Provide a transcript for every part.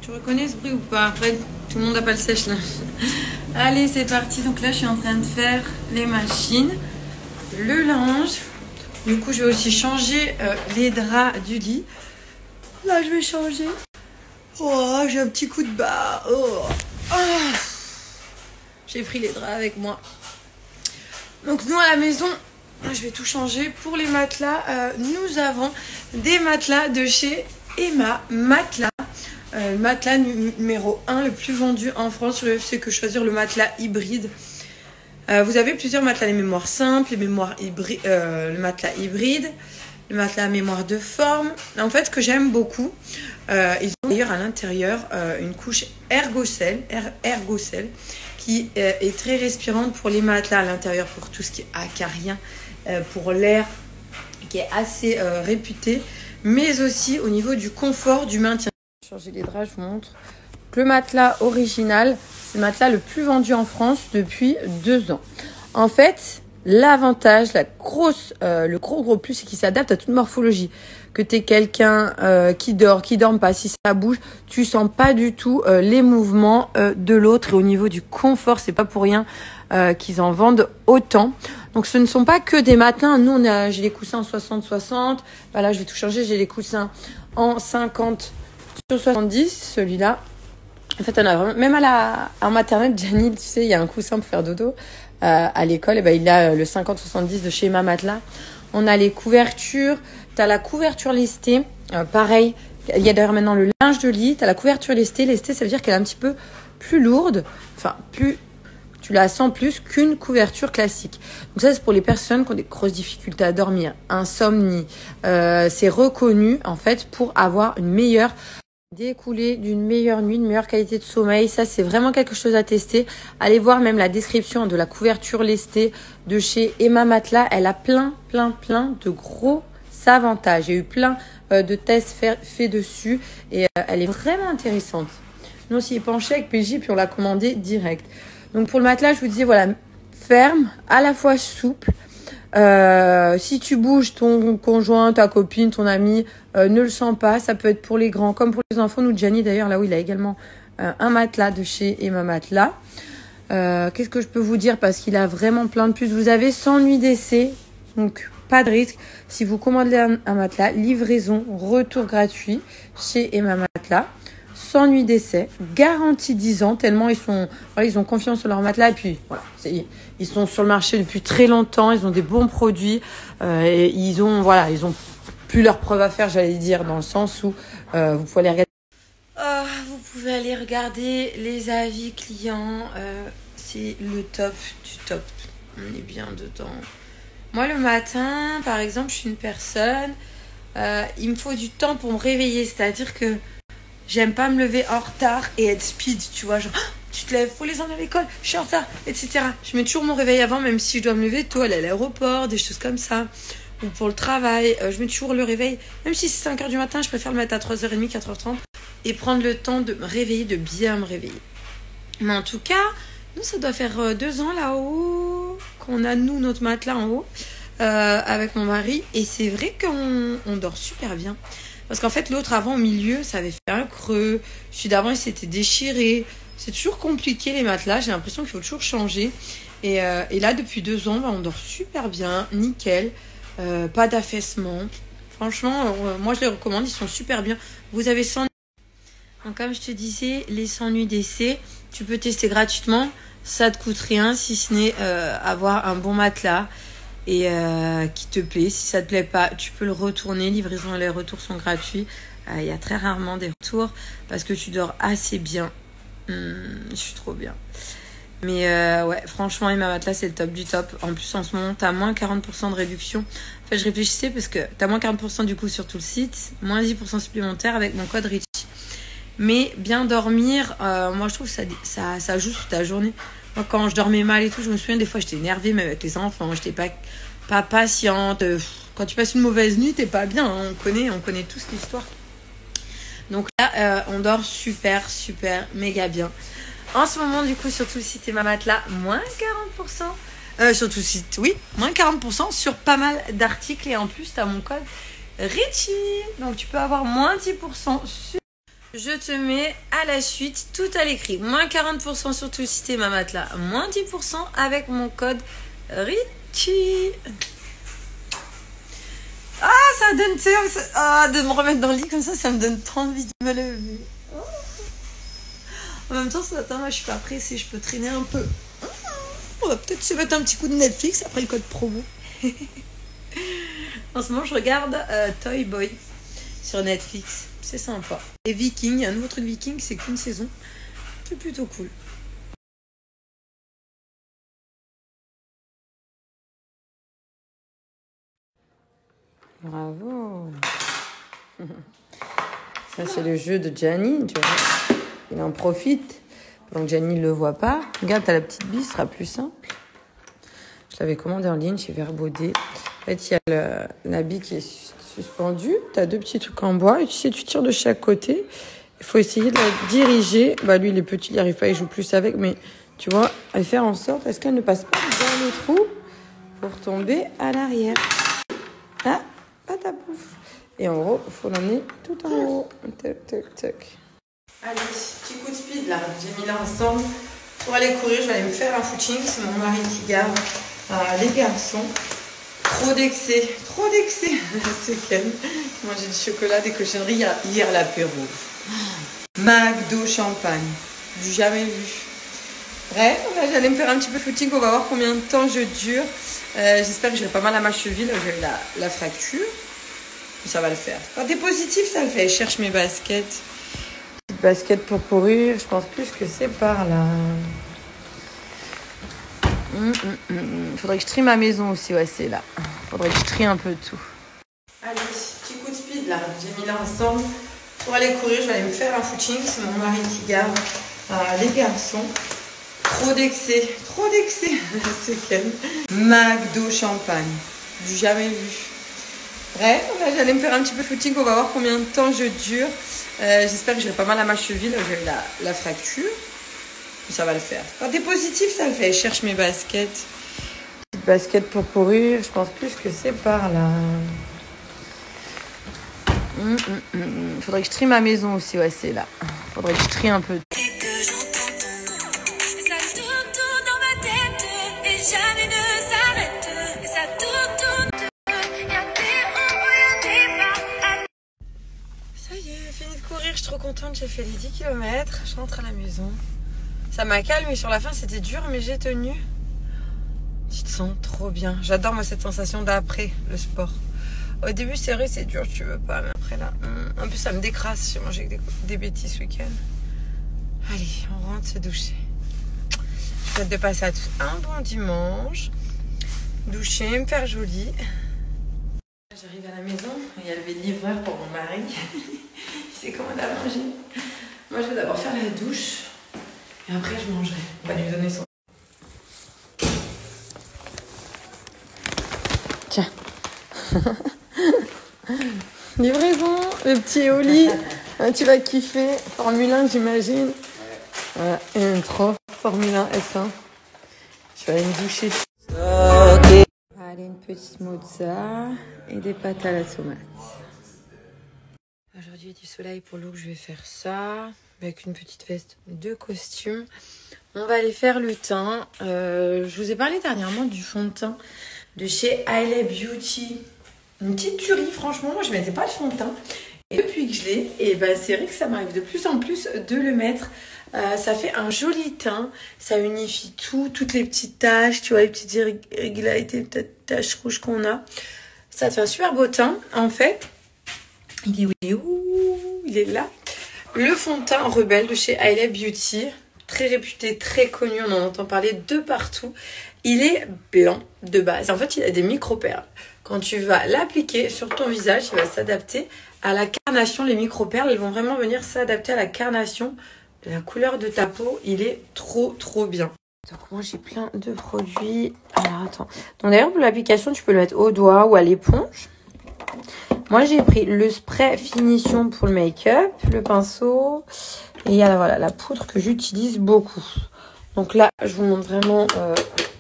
Tu reconnais ce bruit ou pas? Après, tout le monde n'a pas le sèche-linge. Allez, c'est parti. Donc là, je suis en train de faire les machines, le linge. Du coup, je vais aussi changer les draps du lit. Là, je vais changer. Oh, j'ai un petit coup de barre. Oh. Oh. J'ai pris les draps avec moi. Donc nous, à la maison, je vais tout changer. Pour les matelas, nous avons des matelas de chez Emma Matelas. Le matelas numéro 1, le plus vendu en France. Je sais que choisir le matelas hybride. Vous avez plusieurs matelas, les mémoires simples, les mémoires hybrides, le matelas hybride, le matelas à mémoire de forme. En fait, ce que j'aime beaucoup, ils ont d'ailleurs à l'intérieur une couche ergocell qui est très respirante pour les matelas à l'intérieur, pour tout ce qui est acarien, pour l'air, qui est assez réputé, mais aussi au niveau du confort, du maintien. Changer les draps, je vous montre. Donc, le matelas original, c'est le matelas le plus vendu en France depuis 2 ans. En fait, l'avantage, le gros plus, c'est qu'il s'adapte à toute morphologie. Que tu es quelqu'un qui dorme pas, si ça bouge, tu sens pas du tout les mouvements de l'autre. Et au niveau du confort, c'est pas pour rien qu'ils en vendent autant. Donc ce ne sont pas que des matelas. Nous, j'ai les coussins en 60-60. Voilà, je vais tout changer. J'ai les coussins en 50 sur 70, celui-là. En fait, on a vraiment, même en maternelle, Gianni, tu sais, il y a un coussin pour faire dodo à l'école. Et ben, il a le 50-70 de chez Emma Matelas. On a les couvertures. Tu as la couverture lestée. Pareil, il y a d'ailleurs maintenant le linge de lit. Tu as la couverture lestée. Lestée, ça veut dire qu'elle est un petit peu plus lourde. Enfin, tu la sens plus qu'une couverture classique. Donc ça, c'est pour les personnes qui ont des grosses difficultés à dormir, insomnie. C'est reconnu, en fait, pour avoir une meilleure découlée d'une meilleure nuit, une meilleure qualité de sommeil. Ça, c'est vraiment quelque chose à tester. Allez voir même la description de la couverture lestée de chez Emma Matelas. Elle a plein de gros avantages. J'ai eu plein de tests faits dessus et elle est vraiment intéressante. Nous, on s'y est penché avec PJ puis on l'a commandé direct. Donc pour le matelas, je vous disais, voilà, ferme, à la fois souple. Si tu bouges, ton conjoint, ta copine, ton ami ne le sent pas. Ça peut être pour les grands comme pour les enfants. Nous, Gianni d'ailleurs, là où il a également un matelas de chez Emma Matelas. Qu'est-ce que je peux vous dire, parce qu'il a vraiment plein de plus. Vous avez 100 nuits d'essai, donc pas de risque. Si vous commandez un matelas, livraison, retour gratuit chez Emma Matelas. 100 nuits d'essai, garantie 10 ans, tellement ils ont confiance en leur matelas. Et puis, voilà, ils sont sur le marché depuis très longtemps, ils ont des bons produits, et ils ont plus leur preuve à faire, j'allais dire, dans le sens où vous pouvez aller regarder. Vous pouvez aller regarder les avis clients, c'est le top du top. On est bien dedans. Moi, le matin, par exemple, je suis une personne, il me faut du temps pour me réveiller, c'est-à-dire que j'aime pas me lever en retard et être speed, tu vois, genre, tu te lèves, faut les emmener à l'école, je suis en retard, etc. Je mets toujours mon réveil avant, même si je dois me lever tôt, aller à l'aéroport, des choses comme ça, ou pour le travail, je mets toujours le réveil, même si c'est 5h du matin, je préfère le mettre à 3h30, 4h30, et prendre le temps de me réveiller, de bien me réveiller. Mais en tout cas, nous, ça doit faire 2 ans là-haut, qu'on a, nous, notre matelas en haut, avec mon mari, et c'est vrai qu'on dort super bien. Parce qu'en fait, l'autre avant, au milieu, ça avait fait un creux. Celui d'avant, il s'était déchiré. C'est toujours compliqué, les matelas. J'ai l'impression qu'il faut toujours changer. Et là, depuis 2 ans, on dort super bien. Nickel. Pas d'affaissement. Franchement, moi, je les recommande. Ils sont super bien. Vous avez 100 nuits. Donc, comme je te disais, les 100 nuits d'essai, tu peux tester gratuitement. Ça ne te coûte rien, si ce n'est avoir un bon matelas. Et qui te plaît. Si ça te plaît pas, tu peux le retourner. Livraison et les retours sont gratuits. Il y a très rarement des retours parce que tu dors assez bien. Je suis trop bien. Mais ouais, franchement, Emma Matelas, c'est le top du top. En plus, en ce moment, tu as moins 40% de réduction. En fait, je réfléchissais parce que tu as moins 40% du coup sur tout le site, moins 10% supplémentaire avec mon code Richie. Mais bien dormir, moi, je trouve que ça joue sur ta journée. Moi, quand je dormais mal et tout, je me souviens des fois j'étais énervée même avec les enfants, j'étais pas patiente. Quand tu passes une mauvaise nuit, t'es pas bien, hein. On connaît tous l'histoire. Donc là, on dort super, méga bien. En ce moment, du coup, sur tout le site Emma Matelas, moins 40%. Sur tout le site, oui, moins 40% sur pas mal d'articles. Et en plus, t'as mon code Richie. Donc tu peux avoir moins 10% sur Je te mets à la suite tout à l'écrit. Moins 40% sur tout cité ma matelas. Moins 10% avec mon code Richie. Ah, ça donne... de me remettre dans le lit comme ça me donne trop envie de me lever. Oh. En même temps, ce matin, moi, je suis pas pressée. Je peux traîner un peu. On va peut-être se mettre un petit coup de Netflix après le code promo. En ce moment, je regarde Toy Boy sur Netflix. C'est sympa. Et Viking, il y a un nouveau truc Viking, c'est qu'une saison. C'est plutôt cool. Bravo. Ça, c'est le jeu de Gianni, tu vois. Il en profite. Donc, Gianni ne le voit pas. Regarde, t'as la petite bille, ce sera plus simple. Je l'avais commandé en ligne chez Verbaudet. En fait, il y a la bille qui est suspendue. Tu as deux petits trucs en bois. Et tu sais, tu tires de chaque côté. Il faut essayer de la diriger. Bah, lui, il est petit, il n'arrive pas, il joue plus avec. Mais tu vois, et faire en sorte à ce qu'elle ne passe pas dans les trous pour tomber à l'arrière. Ah, pas ta pouffe. Et en gros, il faut l'emmener tout en haut. Toc, toc, toc. Allez, petit coup de speed là. J'ai mis là ensemble pour aller courir. Je vais aller me faire un footing. C'est mon mari qui garde les garçons. Trop d'excès. C'est Ken. Manger du chocolat, des cochonneries. Hier, l'apéro. McDo champagne. Jamais vu. Bref, là, j'allais me faire un petit peu de footing. On va voir combien de temps je dure. J'espère que j'aurai pas mal à ma cheville. Là, j'ai la fracture. Ça va le faire. Quand t'es positif, ça le fait. Je cherche mes baskets. Petite basket pour courir. Je pense plus que c'est par là. Faudrait que je trie ma maison aussi. Ouais, c'est là. Faudrait que je trie un peu tout. Allez, petit coup de speed là. J'ai mis là ensemble pour aller courir. Je vais aller me faire un footing. C'est mon mari qui garde les garçons. Trop d'excès. C'est Ken. McDo champagne. Jamais vu. Bref, là, j'allais me faire un petit peu de footing. On va voir combien de temps je dure. J'espère que j'aurai pas mal à ma cheville. Là, j'ai la fracture. Ça va le faire. Quand t'es positif, ça le fait. Je cherche mes baskets. Petite basket pour courir. Je pense plus que c'est par là. Faudrait que je trie ma maison aussi. Ouais, c'est là. Faudrait que je trie un peu. Ça y est, fini de courir. Je suis trop contente. J'ai fait les 10 km. Je rentre à la maison. Ça m'a calmé sur la fin, c'était dur, mais j'ai tenu. Tu te sens trop bien. J'adore, moi, cette sensation d'après le sport. Au début, c'est vrai, c'est dur, tu veux pas, mais après, là... En plus, ça me décrasse. J'ai mangé des bêtises ce week-end. Allez, on rentre se doucher. Je souhaite de passer à tous un bon dimanche. Doucher, me faire jolie. J'arrive à la maison, il y a le livreur pour mon mari. Il sait comment à manger. Moi, je vais d'abord faire la douche. Et après, je mangerai. On va lui donner son... Tiens. Livraison, le petit Oli. Tu vas kiffer. Formule 1, j'imagine. Voilà, et une trop. Formule 1 S1. Je vais aller me doucher. Okay. Allez, une petite mozza et des pâtes à la tomate. Aujourd'hui, il y a du soleil pour l'eau, je vais faire ça. Avec une petite veste de costume. On va aller faire le teint. Je vous ai parlé dernièrement du fond de teint de chez Hailey Beauty. Une petite tuerie, franchement. Moi, je ne mettais pas le fond de teint. Et depuis que je l'ai, et ben, c'est vrai que ça m'arrive de plus en plus de le mettre. Ça fait un joli teint. Ça unifie tout, toutes les petites taches. Tu vois, les petites irrégularités, petites taches rouges qu'on a. Ça te fait un super beau teint. En fait, il est où? Il est là. Le fond de teint Rebelle de chez Hailey Beauty, très réputé, très connu, on en entend parler de partout. Il est blanc de base. En fait, il a des micro-perles. Quand tu vas l'appliquer sur ton visage, il va s'adapter à la carnation. Les micro-perles, elles vont vraiment venir s'adapter à la carnation de la couleur de ta peau. Il est trop bien. Donc moi, j'ai plein de produits. Alors, attends. Donc d'ailleurs, pour l'application, tu peux le mettre au doigt ou à l'éponge. Moi, j'ai pris le spray finition pour le make-up, le pinceau et il y a voilà, la poudre que j'utilise beaucoup. Donc là, je vous montre vraiment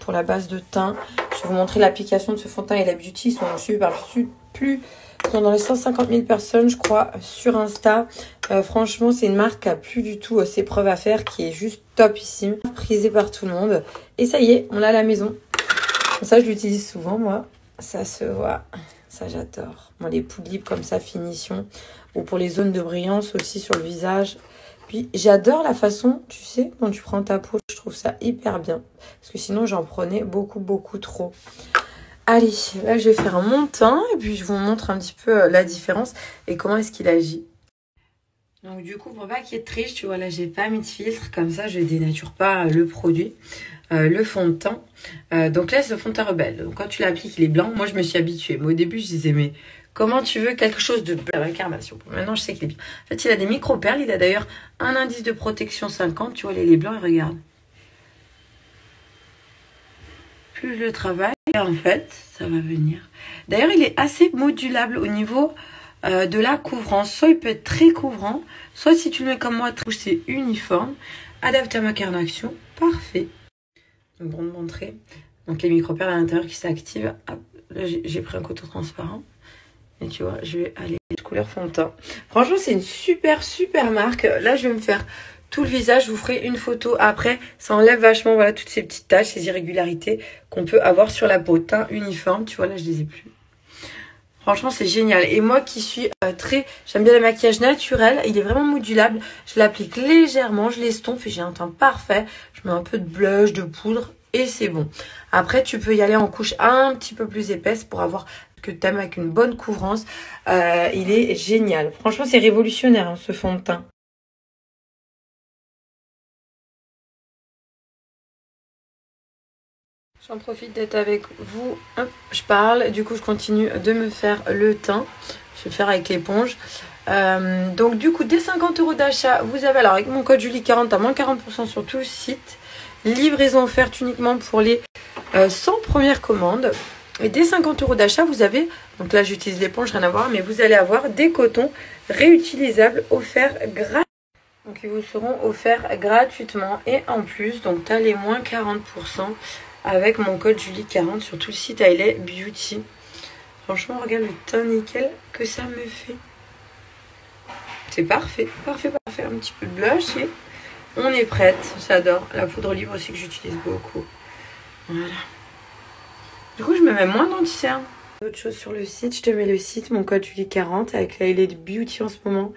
pour la base de teint. Je vais vous montrer l'application de ce fond de teint et la Beauty. Ils sont suivis par plus Ils sont dans les 150 000 personnes, je crois, sur Insta. Franchement, c'est une marque qui a plus du tout ses preuves à faire, qui est juste topissime, prisée par tout le monde. Et ça y est, on l'a à la maison. Ça, je l'utilise souvent, moi. Ça se voit. Ça, j'adore. Moi, les poudres comme ça, finition. Ou pour les zones de brillance aussi sur le visage. Puis, j'adore la façon, tu sais, quand tu prends ta peau. Je trouve ça hyper bien. Parce que sinon, j'en prenais beaucoup trop. Allez, là, je vais faire mon teint. Et puis, je vous montre un petit peu la différence et comment est-ce qu'il agit. Donc, du coup, pour pas qu'il y ait de triche, tu vois, là, j'ai pas mis de filtre. Comme ça, je dénature pas le produit. Le fond de teint. Donc là, c'est le fond de teint Rebelle. Donc quand tu l'appliques, il est blanc. Moi, je me suis habituée. Mais au début, je disais, mais comment tu veux quelque chose de blanc avec Carnation? Maintenant, je sais qu'il est bien. En fait, il a des micro-perles. Il a d'ailleurs un indice de protection 50. Tu vois, il est blanc et regarde. Plus je le travaille, en fait, ça va venir. D'ailleurs, il est assez modulable au niveau de la couvrance. Soit il peut être très couvrant, soit si tu le mets comme moi, c'est uniforme. Adapté à ma carnation. Parfait. Donc, pour te montrer. Donc, les micro-perles à l'intérieur qui s'activent. Là, j'ai pris un coton transparent. Et tu vois, je vais aller couleur fond de teint. Franchement, c'est une super marque. Là, je vais me faire tout le visage. Je vous ferai une photo après. Ça enlève vachement, voilà, toutes ces petites taches, ces irrégularités qu'on peut avoir sur la peau. Teint uniforme. Tu vois, là, je les ai plus. Franchement, c'est génial. Et moi qui suis j'aime bien le maquillage naturel. Il est vraiment modulable. Je l'applique légèrement. Je l'estompe et j'ai un teint parfait. Je mets un peu de blush, de poudre et c'est bon. Après, tu peux y aller en couche un petit peu plus épaisse pour avoir ce que tu aimes avec une bonne couvrance. Il est génial. Franchement, c'est révolutionnaire, hein, ce fond de teint. J'en profite d'être avec vous. Hop, je parle. Du coup, je continue de me faire le teint. Je vais le faire avec l'éponge. Donc, du coup, dès 50 € d'achat, vous avez, alors avec mon code Julie40, t'as moins 40% sur tout le site. Livraison offerte uniquement pour les 100 premières commandes. Et dès 50 € d'achat, vous avez, donc là, j'utilise l'éponge, rien à voir, mais vous allez avoir des cotons réutilisables offerts gratuitement. Donc, ils vous seront offerts gratuitement. Et en plus, donc, tu as les moins 40%. Avec mon code Julie40 sur tout le site Ailet Beauty. Franchement, regarde le teint nickel que ça me fait. C'est parfait, parfait. Un petit peu de blush et on est prête. J'adore. La poudre libre aussi que j'utilise beaucoup. Voilà. Du coup, je me mets moins d'anti-cerne. Autre chose sur le site, je te mets le site, mon code Julie40 avec la Ailet Beauty en ce moment.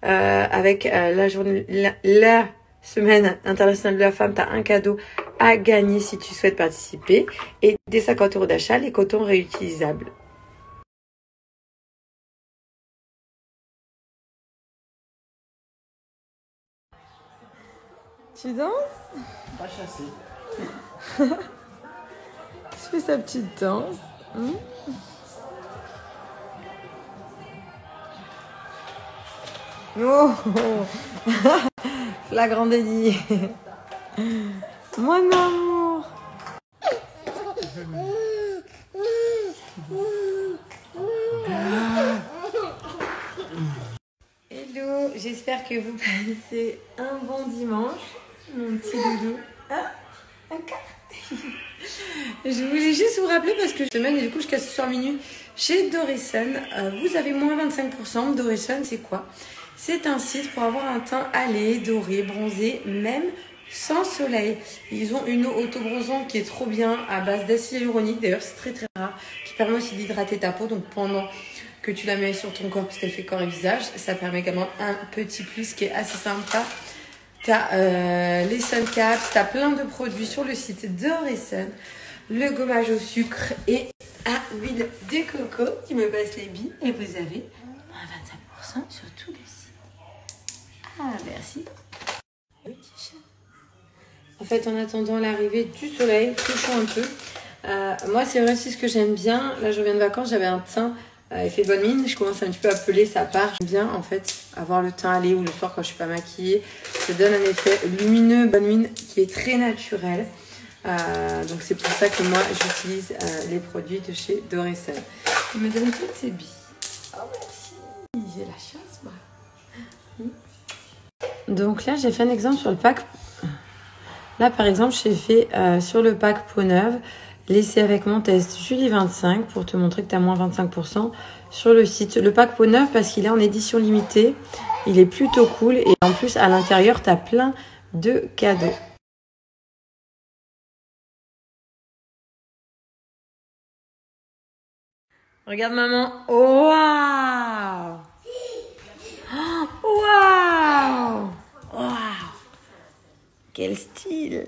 Avec la journée... La Semaine internationale de la femme, tu as un cadeau à gagner si tu souhaites participer. Et dès 50 € d'achat, les cotons réutilisables. Tu danses? Pas chassé. Tu fais sa petite danse. Oh flagrant délit. Mon amour. Hello, j'espère que vous passez un bon dimanche, mon petit doudou. Ah, encore. Je voulais juste vous rappeler parce que semaine et du coup je casse sur minuit chez Dorison. Vous avez moins 25%. Dorison, c'est quoi? C'est un site pour avoir un teint hâlé, doré, bronzé, même sans soleil. Ils ont une eau auto-bronzante qui est trop bien à base d'acide hyaluronique. D'ailleurs, c'est très rare. Qui permet aussi d'hydrater ta peau. Donc, pendant que tu la mets sur ton corps, parce qu'elle fait corps et visage, ça permet également un petit plus qui est assez sympa. Tu as les sun caps, tu as plein de produits sur le site Dorison. Le gommage au sucre et à l'huile de coco qui me passe les billes. Et vous avez moins 25% sur tout le site. Ah, merci. En fait, en attendant l'arrivée du soleil, touchons un peu. Moi, c'est vrai aussi ce que j'aime bien. Là, je reviens de vacances, j'avais un teint effet bonne mine. Je commence un petit peu à peler, ça part. J'aime bien, en fait, avoir le teint allé ou le soir quand je suis pas maquillée. Ça donne un effet lumineux, bonne mine, qui est très naturel. Donc, c'est pour ça que moi, j'utilise les produits de chez Dorison. Il me donne toutes ces billes. Oh, merci. J'ai la chance, moi. Donc là, j'ai fait un exemple sur le pack. Là, par exemple, j'ai fait sur le pack peau neuve, laissez avec mon test Julie25 pour te montrer que tu as moins 25% sur le site. Le pack peau neuve parce qu'il est en édition limitée. Il est plutôt cool et en plus à l'intérieur tu as plein de cadeaux. Regarde maman. Waouh! Waouh! Waouh! Quel style!